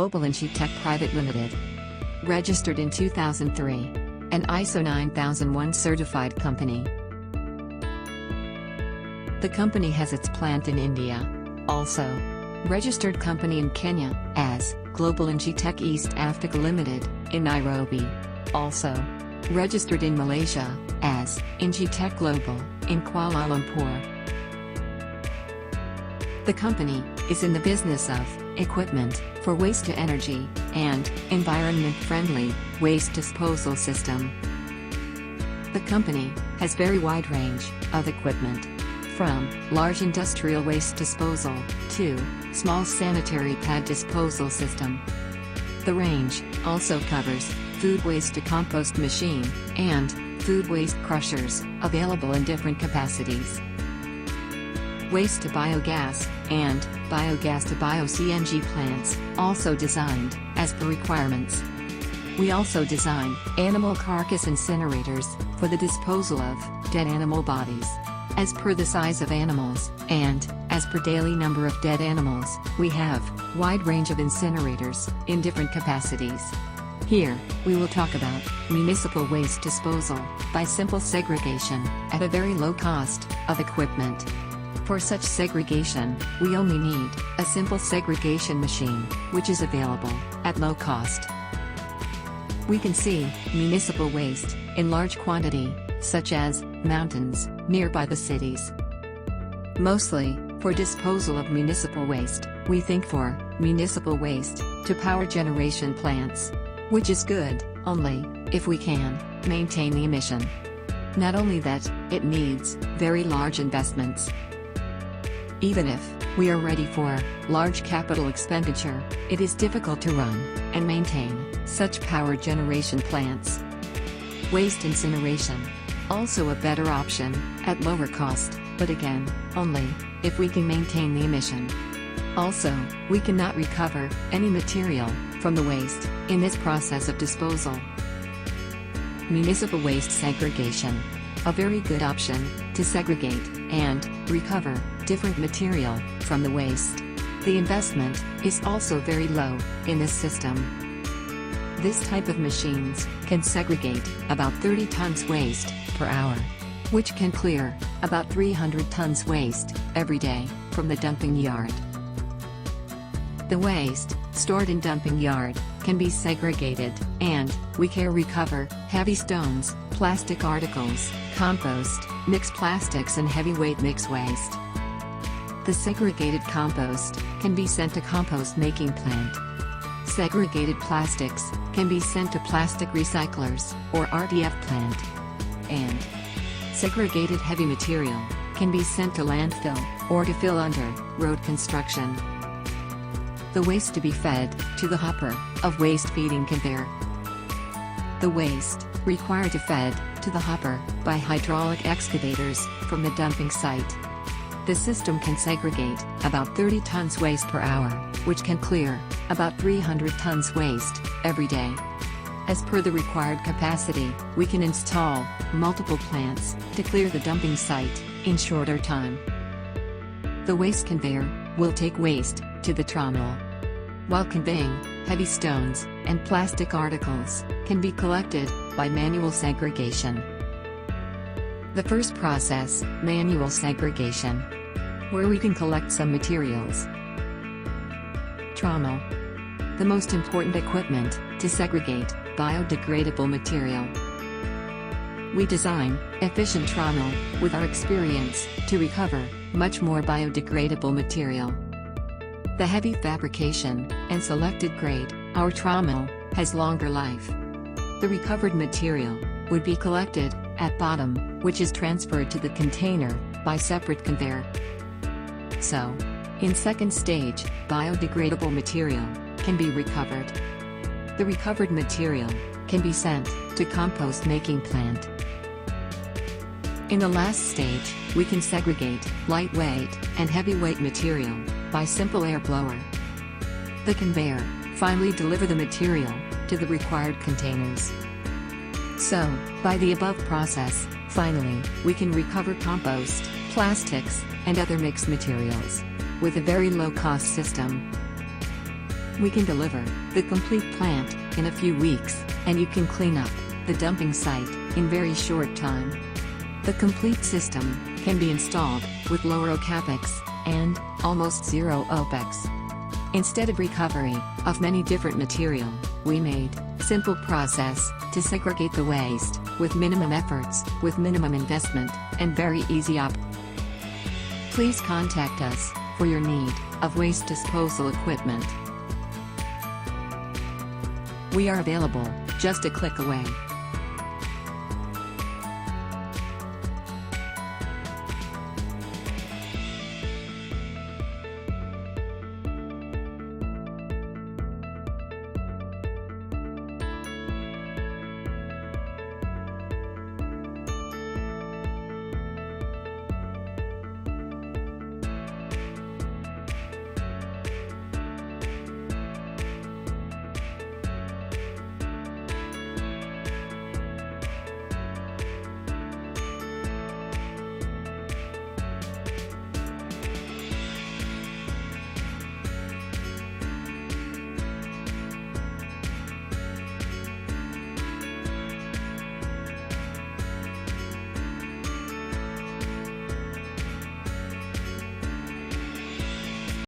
Global Engi-Tech Private Limited. Registered in 2003. An ISO 9001 certified company. The company has its plant in India. Also, registered company in Kenya as Global Engi-Tech East Africa Limited in Nairobi. Also, registered in Malaysia as Engi-Tech Global in Kuala Lumpur. The company is in the business of equipment for waste-to-energy and environment-friendly waste disposal system. The company has very wide range of equipment, from large industrial waste disposal to small sanitary pad disposal system. The range also covers food waste to compost machine and food waste crushers, available in different capacities. Waste to biogas and biogas to bio-CNG plants, also designed as per requirements. We also design animal carcass incinerators for the disposal of dead animal bodies. As per the size of animals and as per daily number of dead animals, we have wide range of incinerators in different capacities. Here, we will talk about municipal waste disposal by simple segregation at a very low cost of equipment. For such segregation, we only need a simple segregation machine, which is available at low cost. We can see municipal waste in large quantity, such as mountains nearby the cities. Mostly, for disposal of municipal waste, we think for municipal waste to power generation plants, which is good only if we can maintain the emission. Not only that, it needs very large investments. Even if we are ready for large capital expenditure, it is difficult to run and maintain such power generation plants. Waste incineration, also a better option at lower cost, but again, only if we can maintain the emission. Also, we cannot recover any material from the waste in this process of disposal. Municipal waste segregation, a very good option to segregate and recover different material from the waste. The investment is also very low in this system. This type of machines can segregate about 30 tons waste per hour, which can clear about 300 tons waste every day from the dumping yard. The waste stored in dumping yard can be segregated, and we can recover heavy stones, plastic articles, compost, mixed plastics and heavyweight mix waste. The segregated compost can be sent to compost making plant. Segregated plastics can be sent to plastic recyclers or RDF plant. And segregated heavy material can be sent to landfill or to fill under road construction. The waste to be fed to the hopper of waste feeding conveyor. The waste required to fed to the hopper by hydraulic excavators from the dumping site. The system can segregate about 30 tons waste per hour, which can clear about 300 tons waste every day. As per the required capacity, we can install multiple plants to clear the dumping site in shorter time. The waste conveyor will take waste to the trommel. While conveying, heavy stones and plastic articles can be collected by manual segregation. The first process, manual segregation, where we can collect some materials. Trommel, the most important equipment to segregate biodegradable material. We design efficient trommel with our experience to recover much more biodegradable material. The heavy fabrication and selected grade, our trommel has longer life. The recovered material would be collected at bottom, which is transferred to the container by separate conveyor. So, in second stage, biodegradable material can be recovered. The recovered material can be sent to compost making plant. In the last stage, we can segregate lightweight and heavyweight material by simple air blower. The conveyor finally deliver the material to the required containers. So, by the above process, finally, we can recover compost, plastics, and other mixed materials with a very low-cost system. We can deliver the complete plant in a few weeks, and you can clean up the dumping site in very short time. The complete system can be installed with lower capex and almost zero OPEX. Instead of recovery of many different material, we made simple process to segregate the waste with minimum efforts, with minimum investment, and very easy op. Please contact us for your need of waste disposal equipment. We are available just a click away.